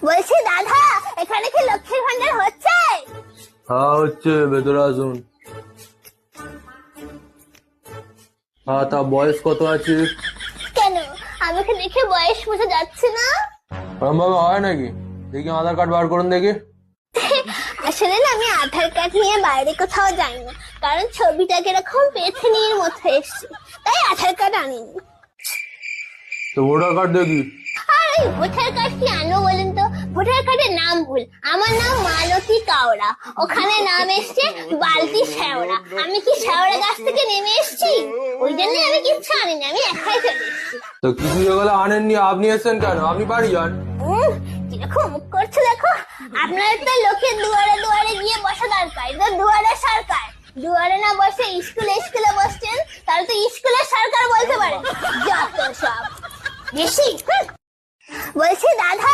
বলছি দাদা, এখানে কি লক্ষ্মীর ভান্ডার হচ্ছে? হ্যাঁ হচ্ছে, ভেতরে আসুন। হ্যাঁ, তা বয়স কত আছে? কেন, আমাকে দেখে বয়স বোঝা যাচ্ছে না? ওরম ভাবে হয় নাকি? দেখি আধার কার্ড বার করুন দেখি। আসলে না, আমি আধার কার্ড নিয়ে বাইরে কোথাও যাই না, কারণ ছবিটা কিরকম পেছনির মতো এসছে, তাই আধার কার্ড আনিনি। তো ভোটার কার্ড দেখি। আর এই ভোটার কার্ড কি আনবো বলেন তো? ভোটার কার্ডের নাম ভুল, আমার নাম মালতী কাওড়া, ওখানে নাম এসছে বালতি শেওড়া। আমি কি শেওড়া গাছ থেকে নেমে এসছি? ওই জন্য আমি কিচ্ছু আনিনি, আমি একাই চলে এসছি। তো কিছু যেগুলো আনেননি, আপনি এসছেন কেন? আপনি বাড়ি যান। কিরকম মুখ করছে দেখো। আপনার তো লোকের দুয়ারে দুয়ারে গিয়ে বসা দরকার, এটা দুয়ারে সরকার। দুয়ারে না বসে স্কুলে স্কুলে বসছেন, তাহলে তো স্কুলের সরকার বলতে পারেন। যত সব বেশি। বলছি দাদা,